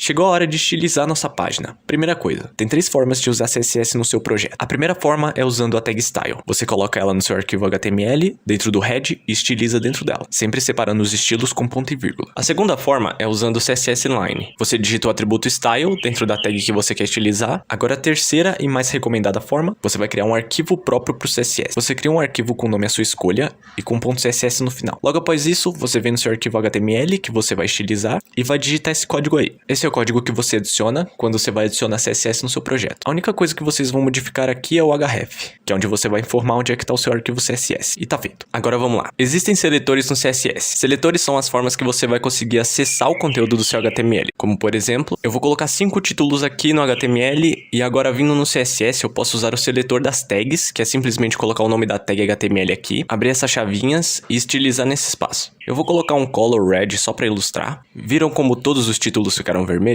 Chegou a hora de estilizar nossa página. Primeira coisa, tem 3 formas de usar CSS no seu projeto. A primeira forma é usando a tag style. Você coloca ela no seu arquivo HTML, dentro do head e estiliza dentro dela, sempre separando os estilos com ponto e vírgula. A segunda forma é usando o CSS Line. Você digita o atributo style dentro da tag que você quer estilizar. Agora a terceira e mais recomendada forma, você vai criar um arquivo próprio para o CSS. Você cria um arquivo com o nome à sua escolha e com ponto .css no final. Logo após isso, você vem no seu arquivo HTML que você vai estilizar e vai digitar esse código aí. Esse é o código que você adiciona quando você vai adicionar CSS no seu projeto. A única coisa que vocês vão modificar aqui é o href, que é onde você vai informar onde é que está o seu arquivo CSS. E tá feito. Agora vamos lá. Existem seletores no CSS. Seletores são as formas que você vai conseguir acessar o conteúdo do seu HTML. Como por exemplo, eu vou colocar 5 títulos aqui no HTML e agora vindo no CSS eu posso usar o seletor das tags, que é simplesmente colocar o nome da tag HTML aqui, abrir essas chavinhas e estilizar nesse espaço. Eu vou colocar um color red só para ilustrar. Viram como todos os títulos ficaram vermelhos?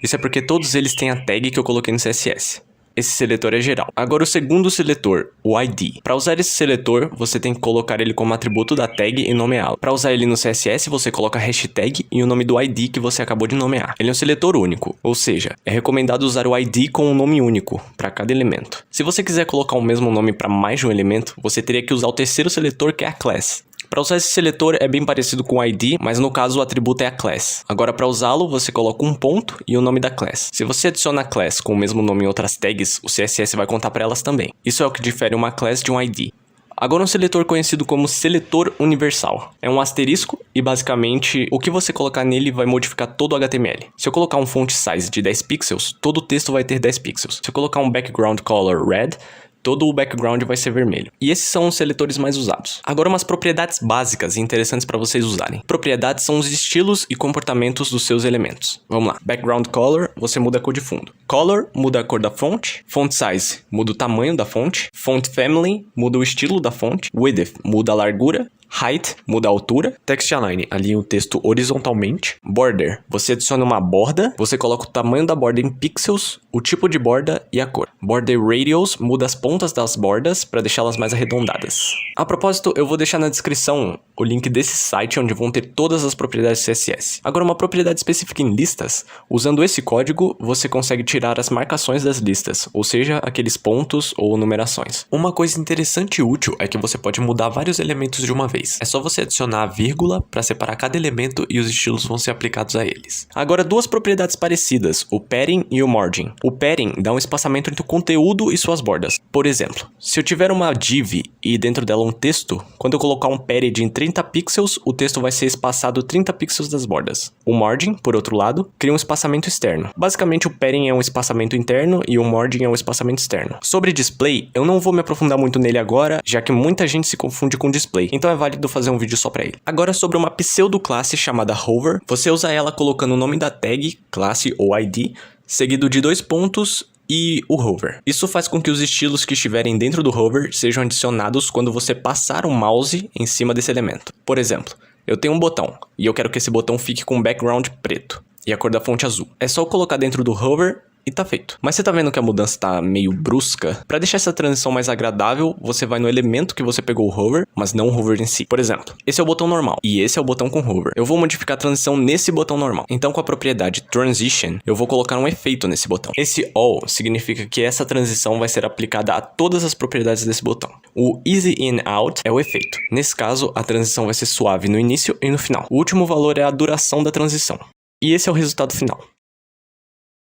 Isso é porque todos eles têm a tag que eu coloquei no CSS. Esse seletor é geral. Agora o segundo seletor, o ID. Para usar esse seletor, você tem que colocar ele como atributo da tag e nomeá-lo. Para usar ele no CSS, você coloca a hashtag e o nome do ID que você acabou de nomear. Ele é um seletor único, ou seja, é recomendado usar o ID com um nome único para cada elemento. Se você quiser colocar o mesmo nome para mais de um elemento, você teria que usar o terceiro seletor, que é a class. Para usar esse seletor é bem parecido com o ID, mas no caso o atributo é a class. Agora para usá-lo, você coloca um ponto e o nome da class. Se você adiciona a class com o mesmo nome em outras tags, o CSS vai contar para elas também. Isso é o que difere uma class de um ID. Agora um seletor conhecido como seletor universal. É um asterisco e basicamente o que você colocar nele vai modificar todo o HTML. Se eu colocar um font size de 10 pixels, todo o texto vai ter 10 pixels. Se eu colocar um background color red, todo o background vai ser vermelho. E esses são os seletores mais usados. Agora umas propriedades básicas e interessantes para vocês usarem. Propriedades são os estilos e comportamentos dos seus elementos. Vamos lá. Background color, você muda a cor de fundo. Color, muda a cor da fonte. Font size, muda o tamanho da fonte. Font family, muda o estilo da fonte. Width, muda a largura. Height, muda a altura. Text align, alinha o texto horizontalmente. Border, você adiciona uma borda, você coloca o tamanho da borda em pixels, o tipo de borda e a cor. Border radius, muda as pontas das bordas para deixá-las mais arredondadas. A propósito, eu vou deixar na descrição o link desse site onde vão ter todas as propriedades CSS. Agora, uma propriedade específica em listas, usando esse código, você consegue tirar as marcações das listas, ou seja, aqueles pontos ou numerações. Uma coisa interessante e útil é que você pode mudar vários elementos de uma vez. É só você adicionar a vírgula para separar cada elemento e os estilos vão ser aplicados a eles. Agora, duas propriedades parecidas, o padding e o margin. O padding dá um espaçamento entre o conteúdo e suas bordas. Por exemplo, se eu tiver uma div e dentro dela um texto, quando eu colocar um padding em 30 pixels, o texto vai ser espaçado 30 pixels das bordas. O margin, por outro lado, cria um espaçamento externo. Basicamente, o padding é um espaçamento interno e o margin é um espaçamento externo. Sobre display, eu não vou me aprofundar muito nele agora, já que muita gente se confunde com display, então é válido fazer um vídeo só para ele. Agora sobre uma pseudo-classe chamada hover, você usa ela colocando o nome da tag, classe ou ID, seguido de 2 pontos e o hover. Isso faz com que os estilos que estiverem dentro do hover sejam adicionados quando você passar o mouse em cima desse elemento. Por exemplo, eu tenho um botão e eu quero que esse botão fique com um background preto e a cor da fonte azul. É só eu colocar dentro do hover e tá feito. Mas você tá vendo que a mudança tá meio brusca? Para deixar essa transição mais agradável, você vai no elemento que você pegou o hover, mas não o hover em si. Por exemplo, esse é o botão normal e esse é o botão com hover. Eu vou modificar a transição nesse botão normal. Então com a propriedade transition, eu vou colocar um efeito nesse botão. Esse all significa que essa transição vai ser aplicada a todas as propriedades desse botão. O easy in out é o efeito. Nesse caso, a transição vai ser suave no início e no final. O último valor é a duração da transição. E esse é o resultado final.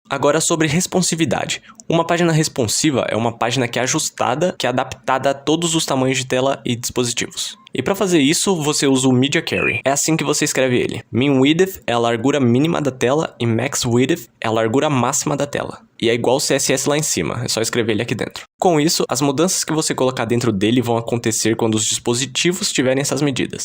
Agora sobre responsividade. Uma página responsiva é uma página que é ajustada, que é adaptada a todos os tamanhos de tela e dispositivos. E para fazer isso, você usa o Media Query. É assim que você escreve ele. Min width é a largura mínima da tela e max width é a largura máxima da tela. E é igual o CSS lá em cima, é só escrever ele aqui dentro. Com isso, as mudanças que você colocar dentro dele vão acontecer quando os dispositivos tiverem essas medidas.